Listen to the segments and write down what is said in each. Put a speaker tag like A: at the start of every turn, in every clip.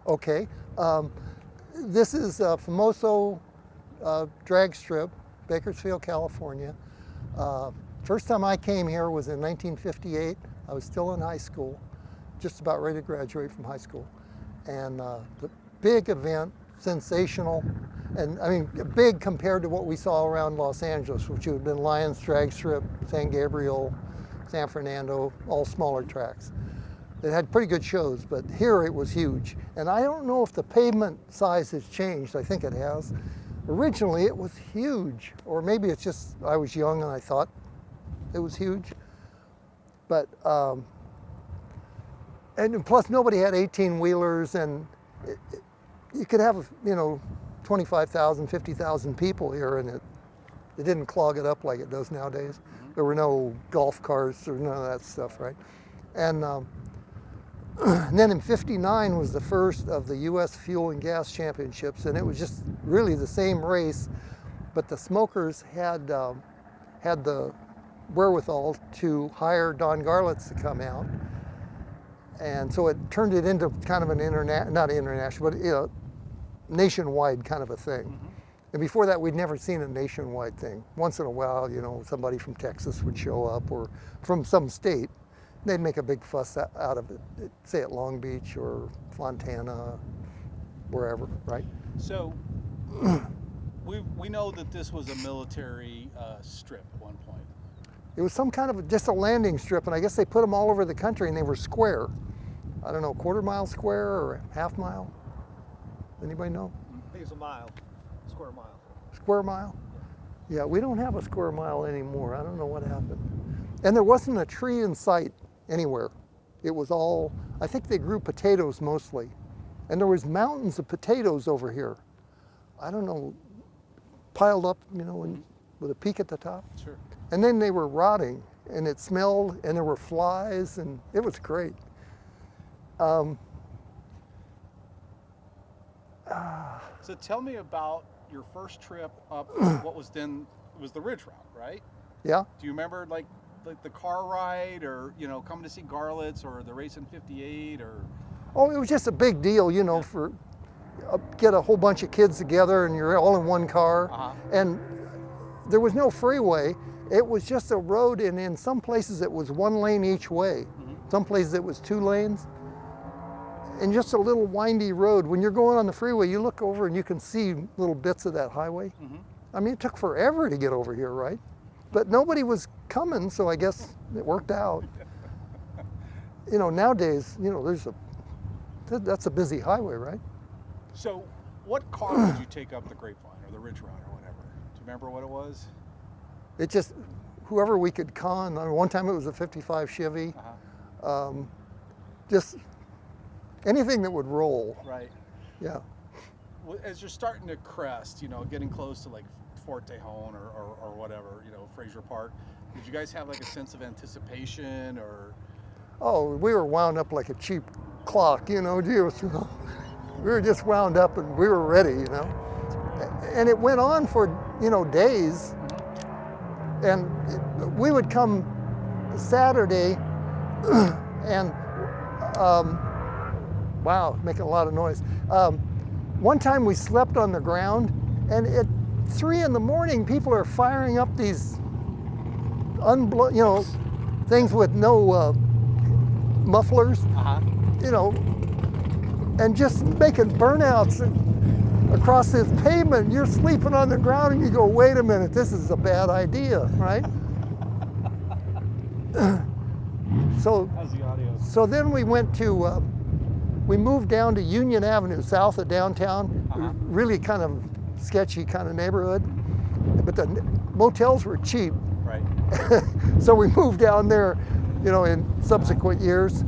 A: Okay. This is Famoso drag strip, Bakersfield, California. First time I came here was in 1958. I was still in high school, just about ready to graduate from high school. And the big event, sensational, and I mean big compared to what we saw around Los Angeles, which would have been Lions drag strip, San Gabriel, San Fernando, all smaller tracks. It had pretty good shows, but here it was huge. And I don't know if the pavement size has changed. I think it has. Originally it was huge, or maybe it's just I was young and I thought it was huge. But and plus nobody had 18-wheelers, and you could have 25,000, 50,000 people here, and it didn't clog it up like it does nowadays. There were no golf carts or none of that stuff, right? And then in '59 was the first of the U.S. Fuel and Gas Championships, and it was just really the same race, but the smokers had the wherewithal to hire Don Garlits to come out, and so it turned it into kind of an not international, but nationwide kind of a thing. And before that, we'd never seen a nationwide thing. Once in a while, somebody from Texas would show up, or from some state. They'd make a big fuss out of it, say at Long Beach or Fontana, wherever, right?
B: So we know that this was a military strip at one point.
A: It was some kind of just a landing strip, and I guess they put them all over the country, and they were square. I don't know, quarter-mile square or half-mile? Anybody know?
C: I think it's a mile, square mile.
A: Square mile? Yeah, we don't have a square mile anymore. I don't know what happened. And there wasn't a tree in sight anywhere. It was all, I think they grew potatoes mostly. And there was mountains of potatoes over here. I don't know, piled up, with a peak at the top.
B: Sure.
A: And then they were rotting, and it smelled, and there were flies, and it was great.
B: So tell me about your first trip up what was then, it was the Ridge Route, right?
A: Yeah.
B: Do you remember like the car ride, or coming to see Garlits, or the race in '58, or?
A: Oh, it was just a big deal, for get a whole bunch of kids together and you're all in one car. And there was no freeway. It was just a road, and in some places it was one lane each way. Some places it was 2 lanes. And just a little windy road. When you're going on the freeway, you look over and you can see little bits of that highway. I mean, it took forever to get over here, right? But nobody was coming, so I guess it worked out. Nowadays, that's a busy highway, right?
B: So what car did you take up the Grapevine or the Ridge Route or whatever? Do you remember what it was?
A: It just, whoever we could con. I mean, one time it was a '55 Chevy. Just anything that would roll.
B: Right.
A: Yeah.
B: As you're starting to crest, getting close to like Fort Tejon or whatever, Fraser Park, did you guys have like a sense of anticipation, or?
A: Oh, we were wound up like a cheap clock, We were just wound up and we were ready, And it went on for, days. And we would come Saturday and, wow, making a lot of noise. One time we slept on the ground, and at 3 in the morning, people are firing up these things with no mufflers, and just making burnouts across this pavement. You're sleeping on the ground, and you go, wait a minute, this is a bad idea, right?
B: How's the audio?
A: So then we went to, we moved down to Union Avenue, south of downtown, really kind of sketchy kind of neighborhood, but the motels were cheap.
B: Right.
A: So we moved down there, in subsequent years.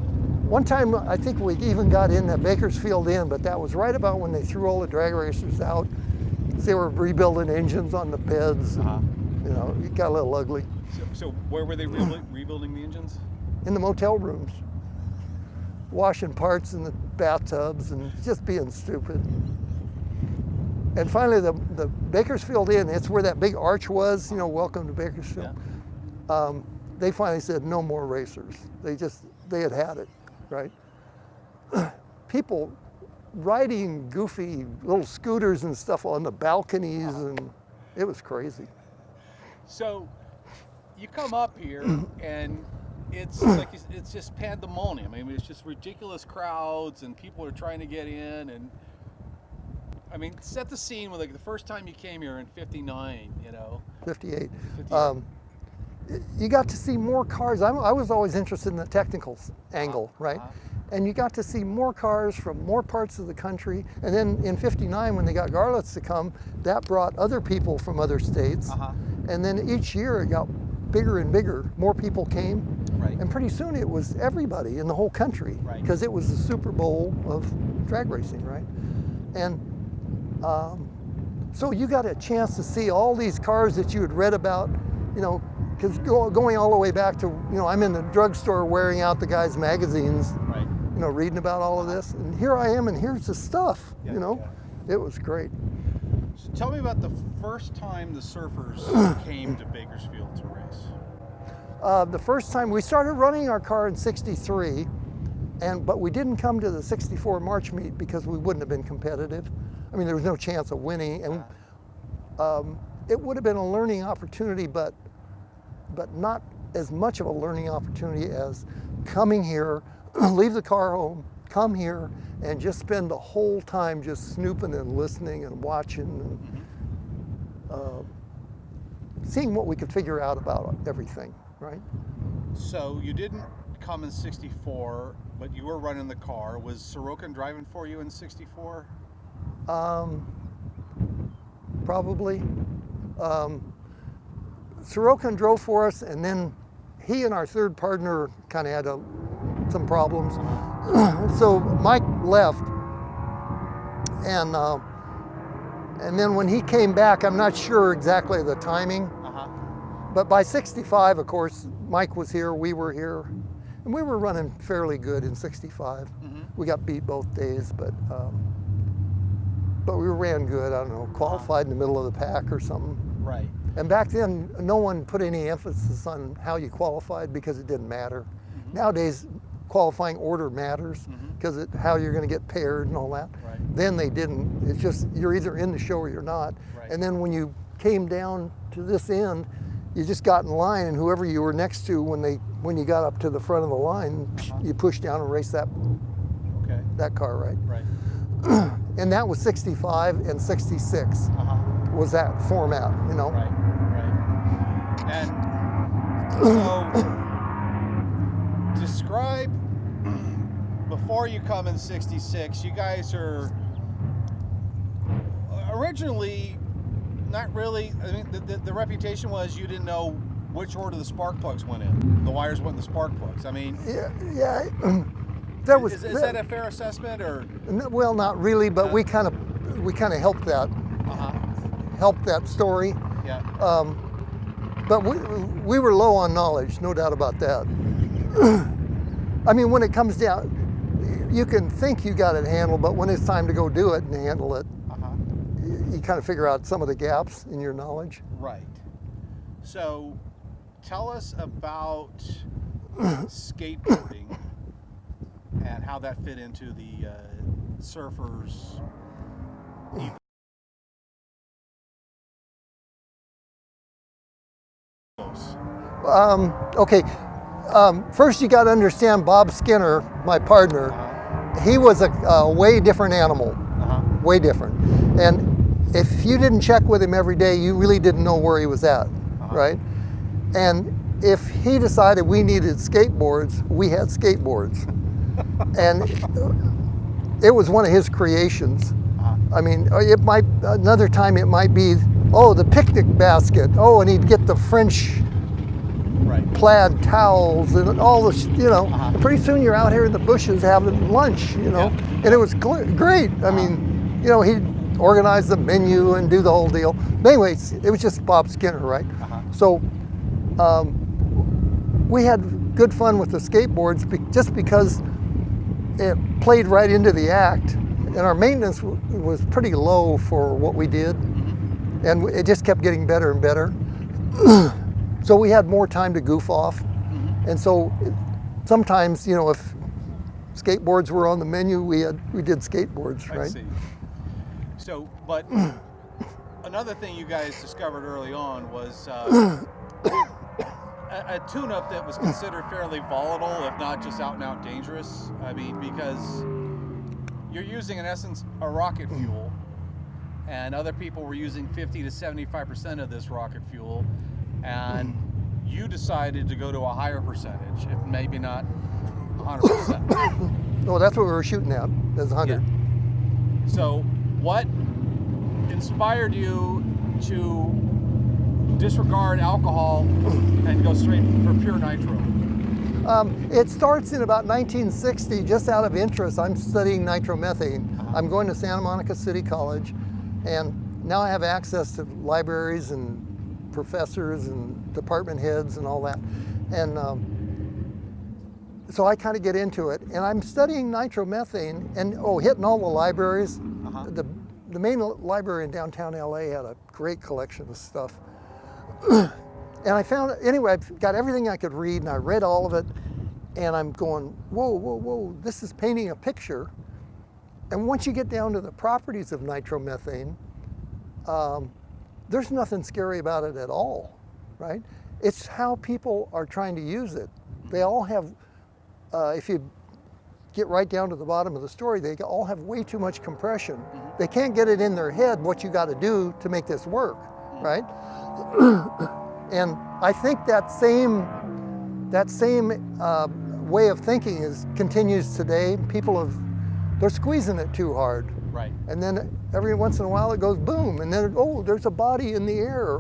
A: One time, I think we even got in the Bakersfield Inn, but that was right about when they threw all the drag racers out. They were rebuilding engines on the beds. And, it got a little ugly.
B: So where were they rebuilding the engines?
A: In the motel rooms. Washing parts in the bathtubs and just being stupid. And finally, the Bakersfield Inn, it's where that big arch was, welcome to Bakersfield. Yeah. They finally said no more racers. They had it, right? People riding goofy little scooters and stuff on the balconies, and it was crazy.
B: So you come up here and it's like it's just pandemonium. I mean, it's just ridiculous crowds and people are trying to get in. And I mean, set the scene with like the first time you came here in '59.
A: 58.
B: 58.
A: You got to see more cars. I was always interested in the technical angle, right? And you got to see more cars from more parts of the country. And then in '59, when they got Garlits to come, that brought other people from other states. And then each year it got bigger and bigger. More people came.
B: Right.
A: And pretty soon it was everybody in the whole country, because it was the Super Bowl of drag racing, right? And so you got a chance to see all these cars that you had read about, because going all the way back to, I'm in the drugstore wearing out the guys' magazines,
B: Right.
A: Reading about all of this. And here I am, and here's the stuff, It was great.
B: So tell me about the first time the surfers came to Bakersfield to race.
A: The first time we started running our car in '63, but we didn't come to the '64 March meet because we wouldn't have been competitive. I mean, there was no chance of winning, and it would have been a learning opportunity, but not as much of a learning opportunity as coming here, leave the car home, come here, and just spend the whole time just snooping and listening and watching and seeing what we could figure out about everything, right?
B: So you didn't come in '64, but you were running the car. Was Sorokin driving for you in '64?
A: Probably. Sorokin drove for us, and then he and our third partner kind of had some problems. So Mike left, and then when he came back, I'm not sure exactly the timing, but by '65, of course, Mike was here, we were here, and we were running fairly good in '65. We got beat both days, but we ran good. I don't know, qualified in the middle of the pack or something.
B: Right.
A: And back then, no one put any emphasis on how you qualified because it didn't matter. Nowadays, qualifying order matters because how you're going to get paired and all that.
B: Right.
A: Then they didn't. It's just you're either in the show or you're not.
B: Right.
A: And then when you came down to this end, you just got in line, and whoever you were next to when you got up to the front of the line, you pushed down and raced that car, right?
B: Right.
A: And that was '65 and '66 was that format,
B: Right. And so, describe before you come in '66. You guys are originally not really. I mean, the reputation was you didn't know which order the spark plugs went in. The wires went in the spark plugs. I mean,
A: yeah. That was.
B: Is that a fair assessment, or?
A: Well, not really, but we kind of helped that. Helped that story.
B: Yeah.
A: But we were low on knowledge, no doubt about that. I mean, when it comes down, you can think you got it handled, but when it's time to go do it and handle it, you kind of figure out some of the gaps in your knowledge.
B: Right. So, tell us about skateboarding and how that fit into the surfers.
A: Okay. First, you got to understand Bob Skinner, my partner. He was a way different animal, way different. And if you didn't check with him every day, you really didn't know where he was at, right? And if he decided we needed skateboards, we had skateboards. And it was one of his creations. I mean, another time it might be, the picnic basket. And he'd get the French plaid towels and all this, and pretty soon you're out here in the bushes having lunch, and it was great. I mean, he'd organize the menu and do the whole deal. But anyways, it was just Bob Skinner, right? So we had good fun with the skateboards just because it played right into the act, and our maintenance was pretty low for what we did, and it just kept getting better and better. So we had more time to goof off, and so sometimes, if skateboards were on the menu, we did skateboards,
B: I
A: right?
B: see. So, but another thing you guys discovered early on was a tune-up that was considered fairly volatile, if not just out and out dangerous. I mean, because you're using, in essence, a rocket fuel, and other people were using 50 to 75% of this rocket fuel, and you decided to go to a higher percentage, if maybe not 100%.
A: No, that's what we were shooting at, as 100.
B: Yeah. So, what inspired you to disregard alcohol and go straight for pure nitro?
A: It starts in about 1960, just out of interest. I'm studying nitromethane. I'm going to Santa Monica City College, and now I have access to libraries and professors and department heads and all that. And so I kind of get into it, and I'm studying nitromethane and hitting all the libraries. The main library in downtown LA had a great collection of stuff. And I found, anyway, I got everything I could read, and I read all of it, and I'm going, whoa, whoa, whoa, this is painting a picture. And once you get down to the properties of nitromethane, there's nothing scary about it at all, right? It's how people are trying to use it. They all have, if you get right down to the bottom of the story, they all have way too much compression. They can't get it in their head what you got to do to make this work, right? And I think that same way of thinking continues today. They're squeezing it too hard.
B: Right.
A: And then every once in a while it goes boom, and then there's a body in the air.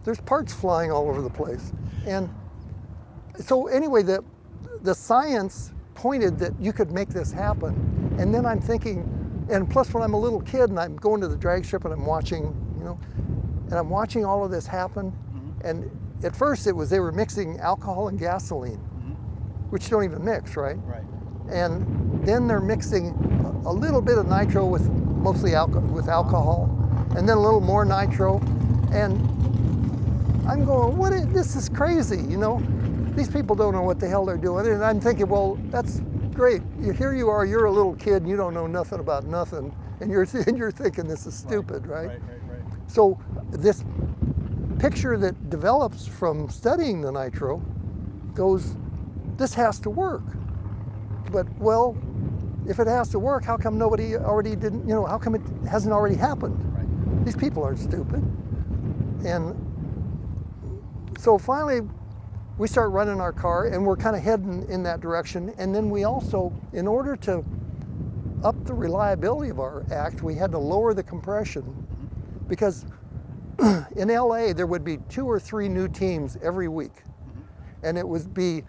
A: There's parts flying all over the place. And so anyway, the science pointed that you could make this happen. And then I'm thinking, and plus when I'm a little kid and I'm going to the drag strip and I'm watching, and I'm watching all of this happen. And at first they were mixing alcohol and gasoline, which don't even mix, right?
B: Right.
A: And then they're mixing a little bit of nitro with mostly with alcohol, and then a little more nitro. And I'm going, this is crazy, These people don't know what the hell they're doing. And I'm thinking, well, that's great. Here you are, you're a little kid, and you don't know nothing about nothing, and you're thinking this is stupid, right? So this picture that develops from studying the nitro goes, this has to work. But, well, if it has to work, how come nobody already didn't, how come it hasn't already happened? Right. These people aren't stupid. And so finally, we start running our car, and we're kind of heading in that direction. And then we also, in order to up the reliability of our act, we had to lower the compression, because in LA, there would be 2 or 3 new teams every week. And it would be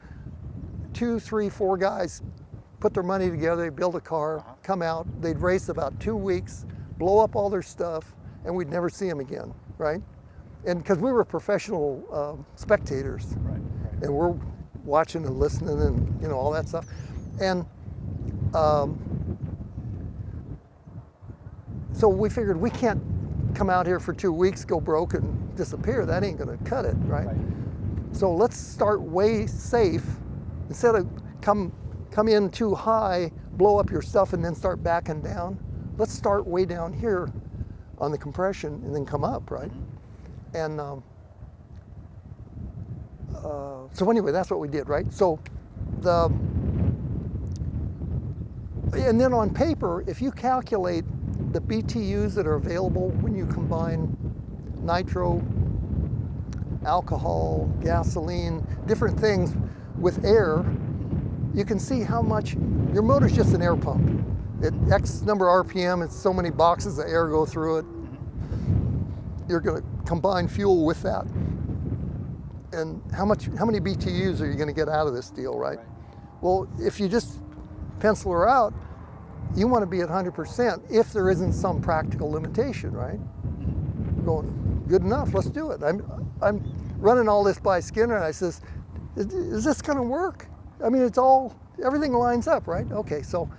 A: 2, 3, 4 guys put their money together, they build a car, come out, they'd race about 2 weeks, blow up all their stuff, and we'd never see them again, right? And because we were professional spectators,
B: Right.
A: and we're watching and listening and all that stuff. And so we figured we can't come out here for 2 weeks, go broke and disappear. That ain't gonna cut it, right? So let's start way safe. Instead of come in too high, blow up your stuff and then start backing down, let's start way down here on the compression and then come up, right? And so anyway, that's what we did, right? So and then on paper, if you calculate the BTUs that are available when you combine nitro, alcohol, gasoline, different things with air, you can see how much your motor's just an air pump. At X number of RPM, it's so many boxes of air go through it. You're going to combine fuel with that. And how many BTUs are you going to get out of this deal, right? Well, if you just pencil her out, you want to be at 100% if there isn't some practical limitation, right? Going, good enough, let's do it. I'm running all this by Skinner, and I says, is this going to work? I mean, everything lines up, right? Okay, so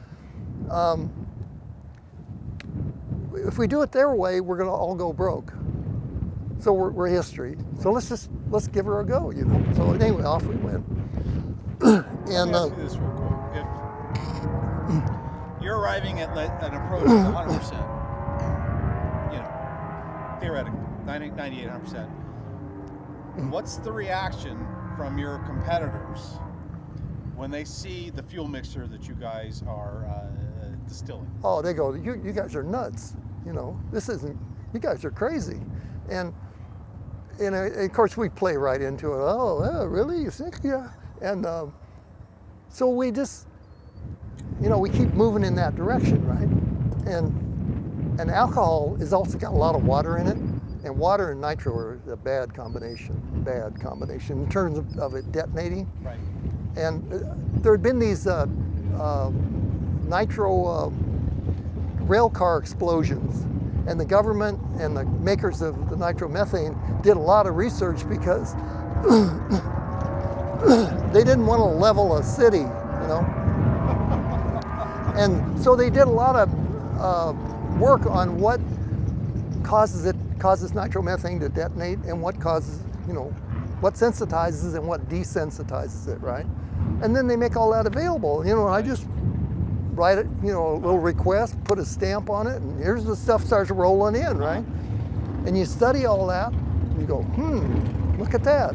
A: if we do it their way, we're going to all go broke. So we're history. So let's give her a go, So anyway, off we went.
B: Let me ask you this real quick. If you're arriving at an approach of 100%, theoretically, 98, 100%, what's the reaction from your competitors when they see the fuel mixture that you guys are distilling?
A: Oh, they go, you guys are nuts. This isn't, you guys are crazy. And of course we play right into it. Oh, yeah, really? You think? Yeah. And so we just, we keep moving in that direction, right? And alcohol has also got a lot of water in it. And water and nitro are a bad combination in terms of it detonating.
B: Right.
A: And there had been these nitro rail car explosions, and the government and the makers of the nitromethane did a lot of research because they didn't want to level a city, and so they did a lot of work on what causes nitromethane to detonate and what causes, what sensitizes and what desensitizes it, right? And then they make all that available, and I just write it, a little request, put a stamp on it, and here's the stuff starts rolling in, right? And you study all that, and you go, look at that,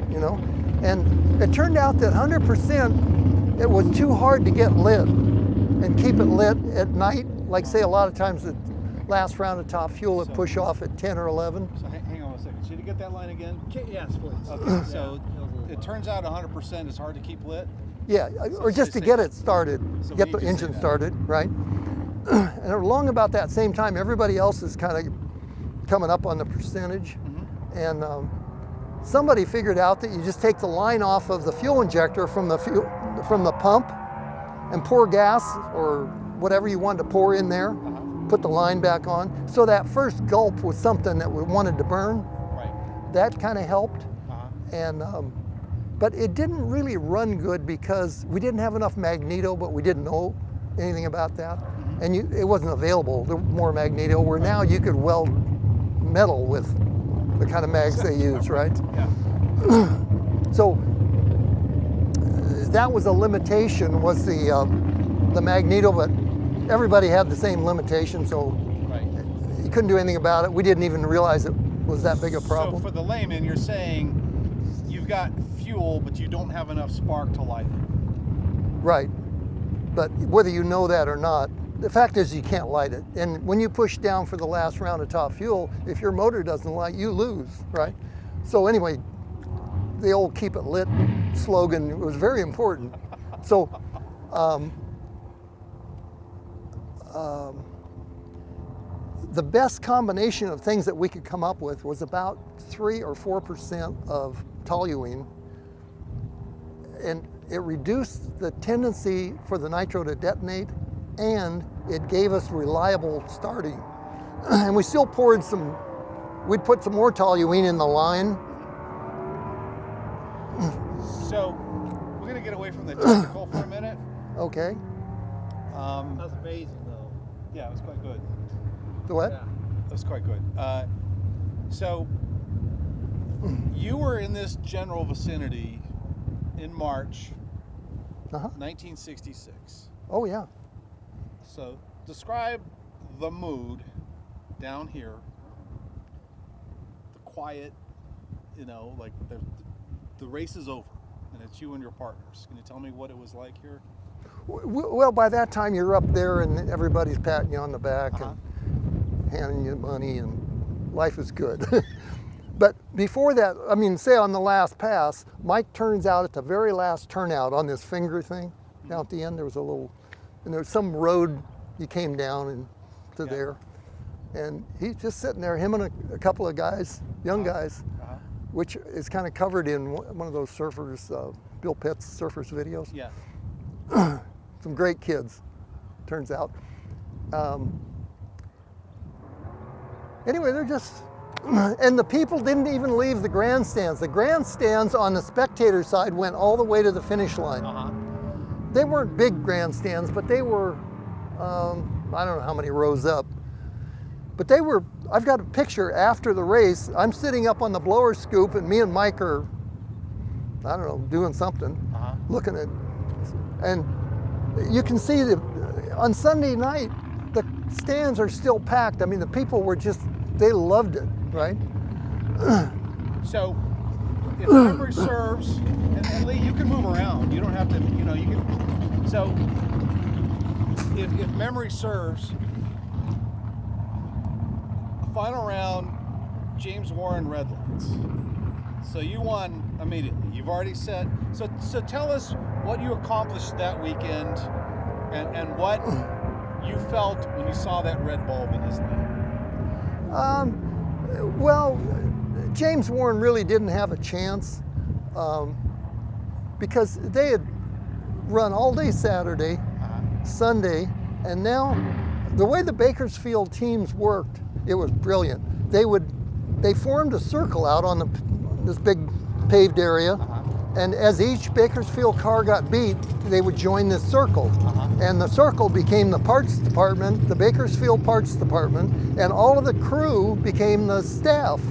A: And it turned out that 100%, it was too hard to get lit and keep it lit at night. Like say a lot of times the last round of top fuel would push off at 10 or 11.
B: So hang on a second. Should you get that line again?
C: Yes, please.
B: Okay, so it turns out 100% is hard to keep lit?
A: Yeah, or just to get it started,
B: So
A: get
B: we
A: the
B: need to
A: engine
B: say that.
A: started, right? And along about that same time, everybody else is kind of coming up on the percentage. And somebody figured out that you just take the line off of the fuel injector from the pump and pour gas or whatever you wanted to pour in there, put the line back on. So that first gulp was something that we wanted to burn.
B: Right.
A: That kind of helped. And but it didn't really run good because we didn't have enough magneto, but we didn't know anything about that. And it wasn't available, more magneto, where now you could weld metal with the kind of mags they use, right?
B: Yeah.
A: So that was a limitation, was the magneto, but everybody had the same limitation, so you couldn't do anything about it. We didn't even realize it was that big a problem.
B: So for the layman, you're saying you've got fuel, but you don't have enough spark to light it.
A: Right. But whether you know that or not, the fact is you can't light it. And when you push down for the last round of top fuel, if your motor doesn't light, you lose, right? So anyway, the old keep it lit slogan was very important. So the best combination of things that we could come up with was about 3 or 4% of toluene, and it reduced the tendency for the nitro to detonate, and it gave us reliable starting. And we still poured we'd put some more toluene in the line.
B: So we're gonna get away from the technical for a minute.
A: Okay.
C: That's amazing, though.
B: Yeah, it was quite good.
A: The what?
C: Yeah.
B: That was quite good. So you were in this general vicinity in March 1966.
A: Oh yeah.
B: So describe the mood down here, the quiet, like the race is over and it's you and your partners. Can you tell me what it was like here?
A: Well, by that time you're up there and everybody's patting you on the back and handing you money, and life is good. But before that, say on the last pass, Mike turns out at the very last turnout on this finger thing. Down at the end, there was and there was some road you came down there. And he's just sitting there, him and a couple of guys, young guys, which is kind of covered in one of those surfers, Bill Pitt's Surfers videos.
B: Yeah.
A: Some great kids, turns out. Anyway, they're just, and the people didn't even leave the grandstands. The grandstands on the spectator side went all the way to the finish line. They weren't big grandstands, but they were, I don't know how many rows up. But they were, I've got a picture after the race. I'm sitting up on the blower scoop, and me and Mike are, I don't know, doing something, looking at And you can see that on Sunday night, the stands are still packed. I mean, the people were just, they loved it, right?
B: So, if memory serves, and Lee, you can move around. You don't have to, you can. So, if memory serves, final round, James Warren red lights. So you won immediately. You've already said. So tell us what you accomplished that weekend, and what you felt when you saw that red bulb in his name.
A: Well, James Warren really didn't have a chance because they had run all day Saturday, Sunday, and now the way the Bakersfield teams worked, it was brilliant. They formed a circle out on this big paved area, and as each Bakersfield car got beat, they would join this circle. And the circle became the parts department, the Bakersfield parts department, and all of the crew became the staff.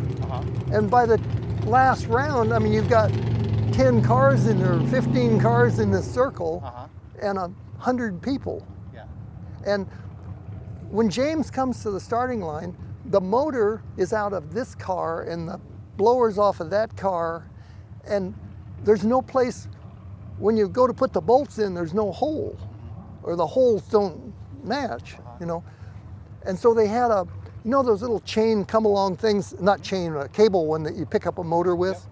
A: And by the last round, I mean, you've got 10 cars in there, 15 cars in this circle, and 100 people.
B: Yeah.
A: And when James comes to the starting line, the motor is out of this car and the blower's off of that car, and there's no place, when you go to put the bolts in, there's no hole, or the holes don't match, And so they had those little chain come along things, not chain, a cable one that you pick up a motor with?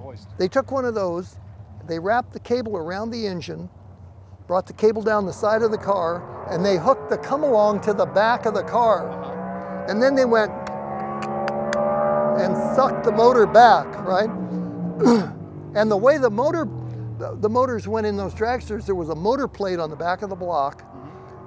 B: Yep.
A: They took one of those, they wrapped the cable around the engine, brought the cable down the side of the car, and they hooked the come along to the back of the car. And then they went and sucked the motor back, right? And the way the motors went in those dragsters, there was a motor plate on the back of the block,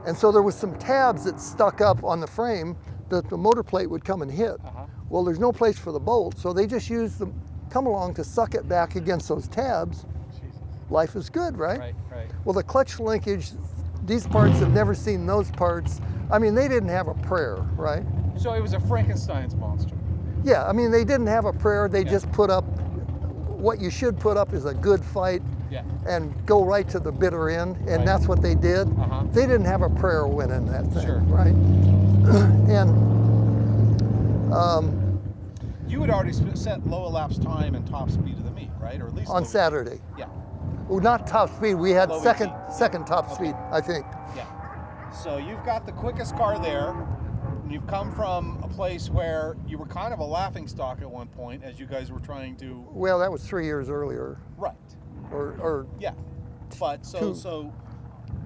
A: and so there was some tabs that stuck up on the frame that the motor plate would come and hit. Well, there's no place for the bolt, so they just used the come along to suck it back against those tabs.
B: Jesus.
A: Life is good, right?
B: Right.
A: Well, the clutch linkage, these parts have never seen those parts. I mean, they didn't have a prayer, right?
B: So it was a Frankenstein's monster.
A: Yeah, I mean, they didn't have a prayer. They just put up, what you should put up is a good fight and go right to the bitter end, and that's what they did. They didn't have a prayer winning that thing, right? And
B: you had already set low elapsed time and top speed of the meet, right? Or at least
A: on Saturday.
B: Yeah.
A: Well, not top speed. We had
B: Low
A: second
B: ET.
A: top speed, I think.
B: Yeah. So you've got the quickest car there. And you've come from a place where you were kind of a laughingstock at one point as you guys were trying to.
A: Well, that was 3 years earlier.
B: Right.
A: Or
B: yeah. But so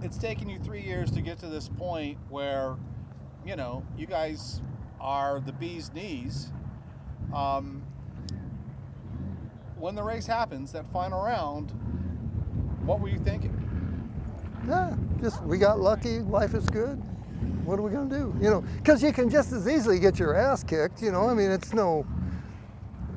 B: it's taken you 3 years to get to this point where, you guys are the bee's knees. When the race happens, that final round, what were you thinking?
A: yeah, just we got lucky. Life is good. What are we gonna do? Because you can just as easily get your ass kicked. I mean, it's no.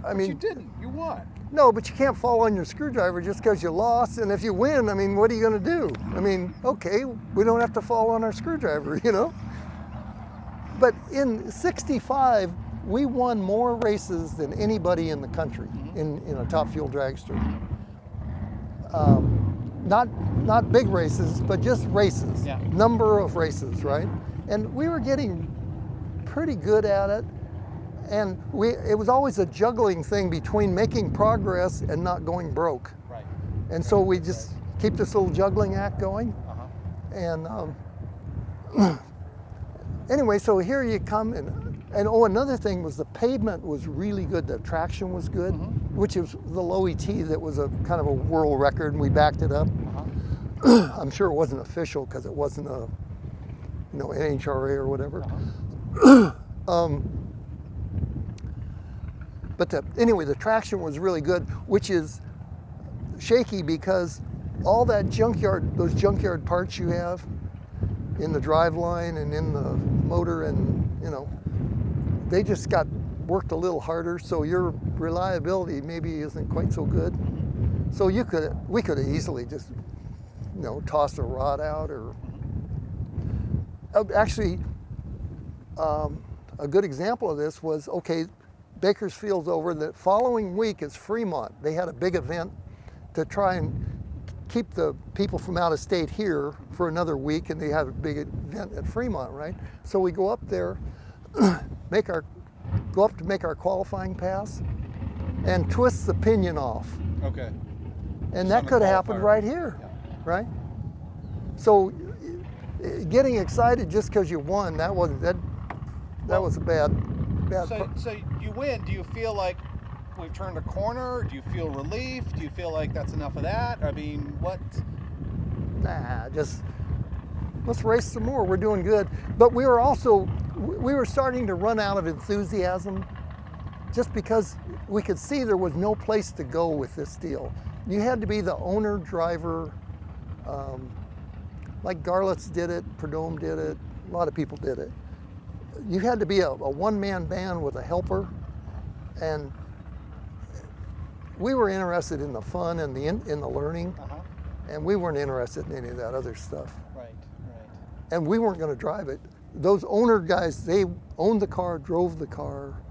A: I
B: But
A: mean,
B: you didn't. You won.
A: no, but you can't fall on your screwdriver just because you lost. And if you win, I mean, what are you gonna do? I mean, okay, we don't have to fall on our screwdriver, But in '65, we won more races than anybody in the country in a top fuel dragster. Not big races, but just races.
B: Yeah.
A: Number of races, right? And we were getting pretty good at it. And it was always a juggling thing between making progress and not going broke.
B: Right.
A: And so we just keep this little juggling act going. And anyway, so here you come, and another thing was the pavement was really good. The traction was good, which is the low ET that was a kind of a world record, and we backed it up. I'm sure it wasn't official because it wasn't a, NHRA or whatever. But anyway, the traction was really good, which is shaky because all that those junkyard parts you have in the driveline and in the motor, and they just got worked a little harder, so your reliability maybe isn't quite so good. So we could have easily just tossed a rod out, or actually a good example of this was, okay, Bakersfield's over. The following week is Fremont. They had a big event to try and keep the people from out of state here for another week, and they have a big event at Fremont, right? So we go up there, go up to make our qualifying pass, and twist the pinion off.
B: Okay.
A: And
B: Just
A: that
B: on the
A: could have happened
B: qualifier.
A: right here,
B: Yeah.
A: right? So getting excited just because you won, that was a bad
B: So you win. Do you feel like we've turned a corner? Do you feel relief? Do you feel like that's enough of that? I mean, what?
A: Nah, just let's race some more. We're doing good. But we were starting to run out of enthusiasm just because we could see there was no place to go with this deal. You had to be the owner driver, like Garlitz did it, Prudhomme did it, a lot of people did it. You had to be a one-man band with a helper, and we were interested in the fun and in the learning, and we weren't interested in any of that other stuff.
B: Right.
A: And we weren't going to drive it. Those owner guys, they owned the car, drove the car.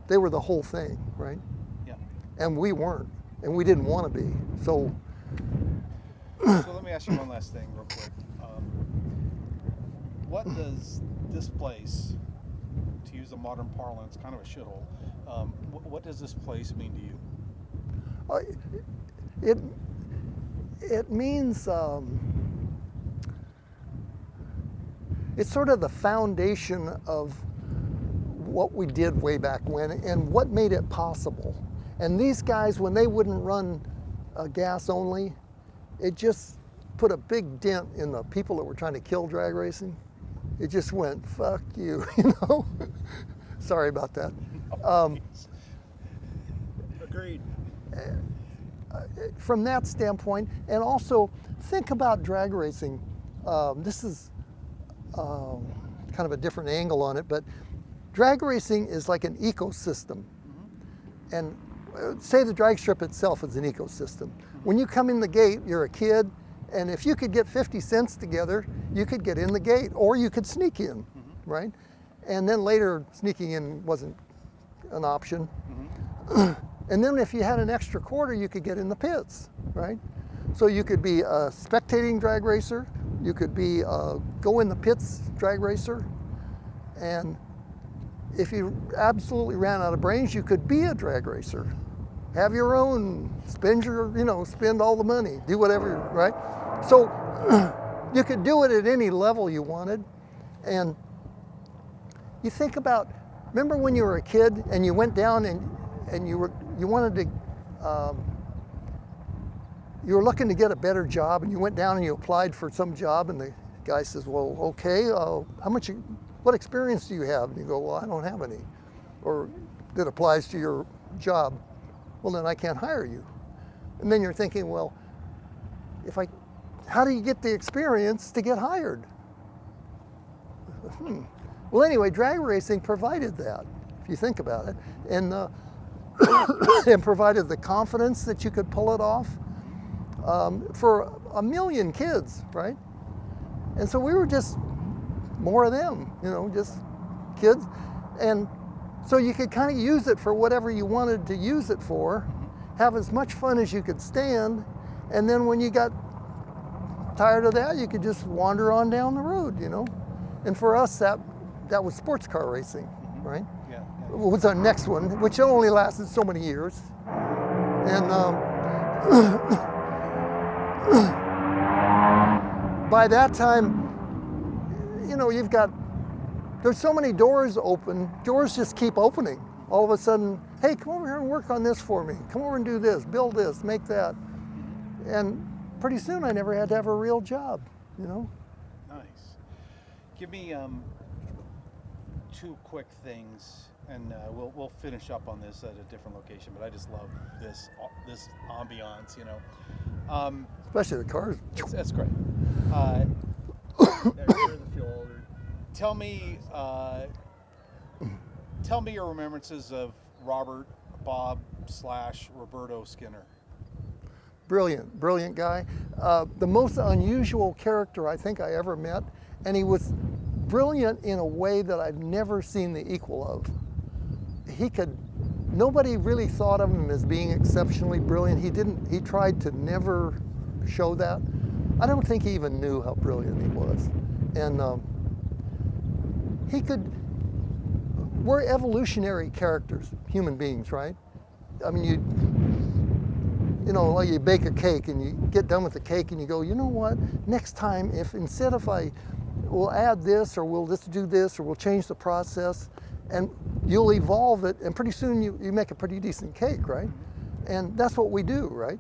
A: They were the whole thing, right?
B: Yeah.
A: And we weren't, and we didn't want to be. So
B: So let me ask you one last thing real quick. What does this place, to use a modern parlance, kind of a shithole, what does this place mean to you?
A: it means it's sort of the foundation of what we did way back when and what made it possible. And these guys, when they wouldn't run gas only, it just put a big dent in the people that were trying to kill drag racing. It just went, fuck you, you know? Sorry about that.
C: Agreed.
A: From that standpoint, and also think about drag racing. This is kind of a different angle on it, but drag racing is like an ecosystem. And say the drag strip itself is an ecosystem. When you come in the gate, you're a kid, and if you could get 50 cents together, you could get in the gate, or you could sneak in, right? And then later, sneaking in wasn't an option. And then if you had an extra quarter, you could get in the pits, right? So you could be a spectating drag racer, you could be a go in the pits drag racer, and if you absolutely ran out of brains, you could be a drag racer. Have your own, spend all the money, do whatever, right? So you could do it at any level you wanted. And you think about, remember when you were a kid and you went down and you wanted to, you were looking to get a better job, and you went down and you applied for some job, and the guy says, well, okay, what experience do you have? And you go, well, I don't have any, or that applies to your job. Well, then I can't hire you. And then you're thinking, well, how do you get the experience to get hired? Well, anyway, drag racing provided that, if you think about it, and and provided the confidence that you could pull it off for a million kids, right? And so we were just more of them, just kids. And so you could kind of use it for whatever you wanted to use it for, have as much fun as you could stand, and then when you got tired of that, you could just wander on down the road, And for us, that was sports car racing, right?
B: Yeah.
A: What was our next one, which only lasted so many years. And by that time, there's so many doors open, doors just keep opening. All of a sudden, hey, come over here and work on this for me. Come over and do this, build this, make that. And pretty soon I never had to have a real job,
B: Nice. Give me two quick things, and we'll finish up on this at a different location, but I just love this ambiance,
A: Especially the cars.
B: That's great.
C: Yeah, you're the fuel holder.
B: Tell me your remembrances of Robert, Bob / Roberto Skinner.
A: Brilliant guy. The most unusual character I think I ever met, and he was brilliant in a way that I've never seen the equal of. Nobody really thought of him as being exceptionally brilliant. He tried to never show that. I don't think he even knew how brilliant he was. And we're evolutionary characters, human beings, right? I mean, you know, like you bake a cake and you get done with the cake and you go, you know what, next time, if instead of we'll add this, or we'll just do this, or we'll change the process, and you'll evolve it, and pretty soon you make a pretty decent cake, right? And that's what we do, right?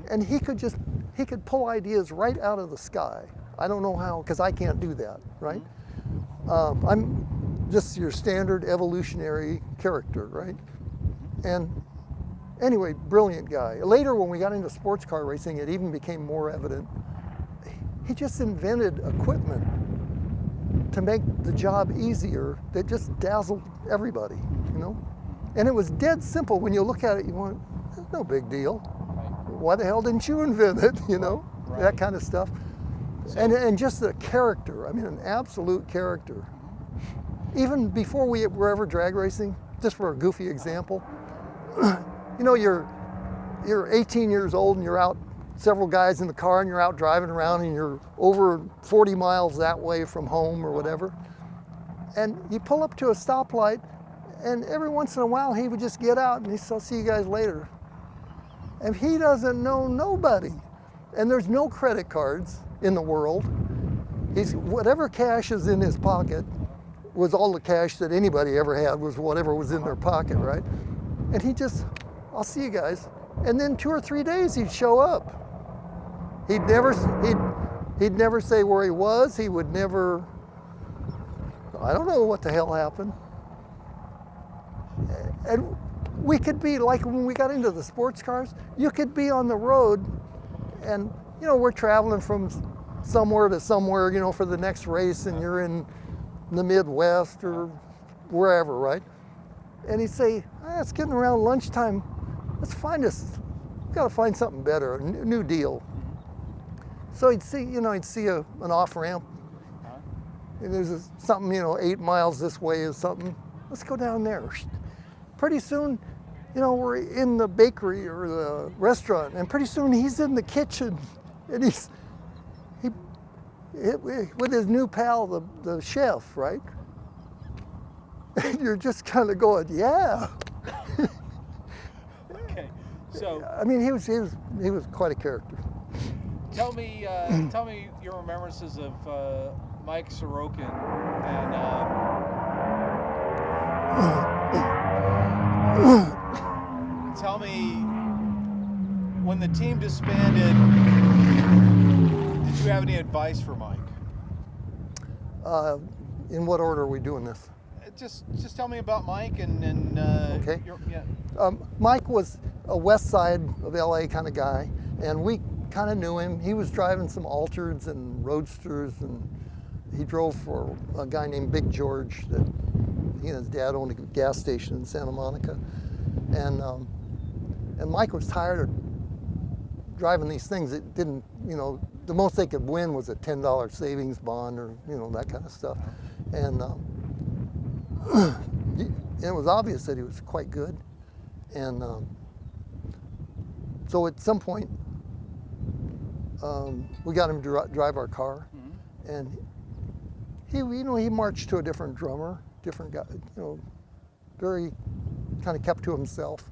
A: And he could pull ideas right out of the sky. I don't know how, because I can't do that, right? I'm just your standard evolutionary character, right? And anyway, brilliant guy. Later, when we got into sports car racing, it even became more evident. He just invented equipment to make the job easier that just dazzled everybody, you know? And it was dead simple. When you look at it, you want, it's no big deal. Why the hell didn't you invent it, you know?
B: Right.
A: That kind of stuff.
B: So,
A: And just the character, I mean, an absolute character. Even before we were ever drag racing, just for a goofy example, you know, you're 18 years old and you're out, several guys in the car, and you're out driving around and you're over 40 miles that way from home or whatever. And you pull up to a stoplight, and every once in a while he would just get out and he'd say, I'll see you guys later. And he doesn't know nobody. And there's no credit cards in the world. Whatever cash is in his pocket was all the cash that anybody ever had, was whatever was in their pocket, right? And he just, I'll see you guys. And then 2 or 3 days he'd show up. He'd never say where he was. He would never, I don't know what the hell happened. And we could be, like when we got into the sports cars, you could be on the road and, you know, we're traveling from somewhere to somewhere, you know, for the next race, and you're in the Midwest or wherever, right? And he'd say, it's getting around lunchtime. Let's find we've got to find something better, a new deal. So he'd see, you know, an off ramp. And there's something, you know, 8 miles this way is something. Let's go down there. Pretty soon, you know, we're in the bakery or the restaurant, and pretty soon he's in the kitchen, and he's with his new pal, the chef, right? And you're just kind of going, yeah.
B: okay, so
A: I mean, he was quite a character.
B: tell me your remembrances of Mike Sorokin and. Tell me, when the team disbanded, did you have any advice for Mike?
A: In what order are we doing this?
B: Just tell me about Mike and
A: Okay.
B: yeah.
A: Mike was a west side of LA kind of guy, and we kind of knew him. He was driving some Altereds and Roadsters, and he drove for a guy named Big George that he and his dad owned a gas station in Santa Monica. And Mike was tired of driving these things that didn't, you know, the most they could win was a $10 savings bond, or, you know, that kind of stuff. And it was obvious that he was quite good. And so at some point, we got him to drive our car, and he marched to a different drummer, different guy, you know, very kind of kept to himself,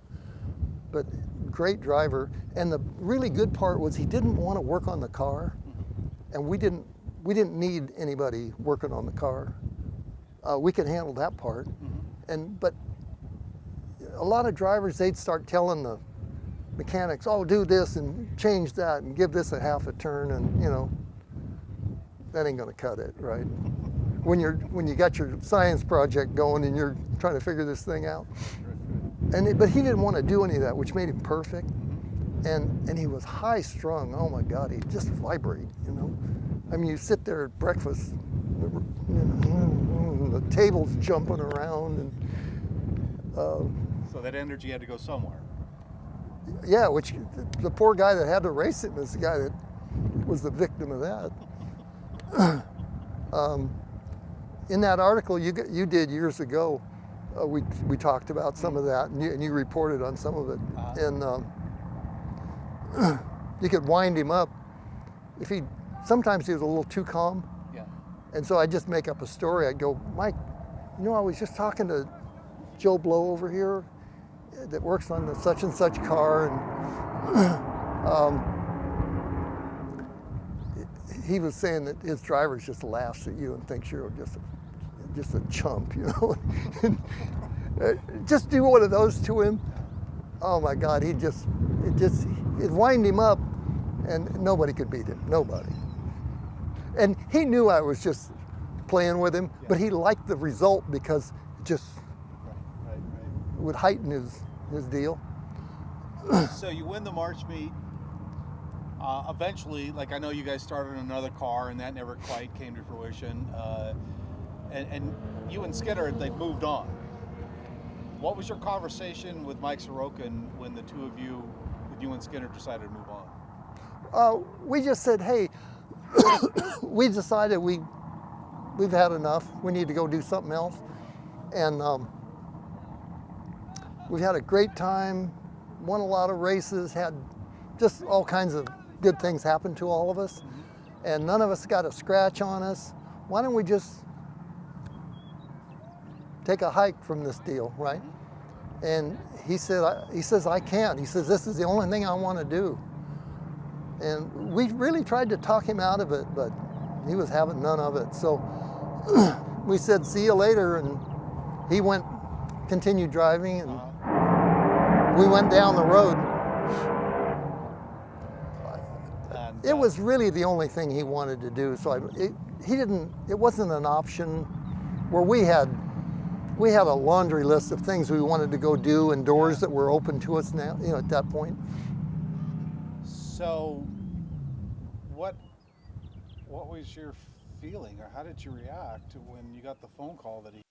A: but great driver. And the really good part was he didn't want to work on the car, and we didn't need anybody working on the car. We could handle that part. But a lot of drivers, they'd start telling the mechanics, oh, do this and change that and give this a half a turn, and, you know, that ain't gonna cut it, right? When you got your science project going and you're trying to figure this thing out. But he didn't want to do any of that, which made him perfect. And he was high strung. Oh my God, he'd just vibrate, you know. I mean, you sit there at breakfast, the table's jumping around, and
B: So that energy had to go somewhere.
A: yeah, which the poor guy that had to race him is the guy that was the victim of that. In that article you did years ago, we talked about some of that, and you reported on some of it. And you could wind him up sometimes he was a little too calm.
B: Yeah.
A: And so I'd just make up a story. I'd go, Mike, you know, I was just talking to Joe Blow over here that works on the such and such car, and he was saying that his driver just laughs at you and thinks you're just a chump, you know. Just do one of those to him. Oh my God, it wind him up, and nobody could beat him, nobody. And he knew I was just playing with him, but he liked the result because it just would heighten his deal.
B: So you win the March meet. Eventually, like I know you guys started another car, and that never quite came to fruition. And you and Skinner, they moved on. What was your conversation with Mike Sorokin when the two of you, with you and Skinner, decided to move on?
A: We just said, hey, we decided we've had enough. We need to go do something else. And we've had a great time, won a lot of races, had just all kinds of good things happen to all of us. And none of us got a scratch on us. Why don't we just take a hike from this deal, right? And he says, I can't. He says, this is the only thing I want to do. And we really tried to talk him out of it, but he was having none of it. So we said, see you later. And he continued driving, and we went down the road. It was really the only thing he wanted to do. So it wasn't an option where we had a laundry list of things we wanted to go do and doors that were open to us now, you know, at that point.
B: So what was your feeling, or how did you react when you got the phone call that he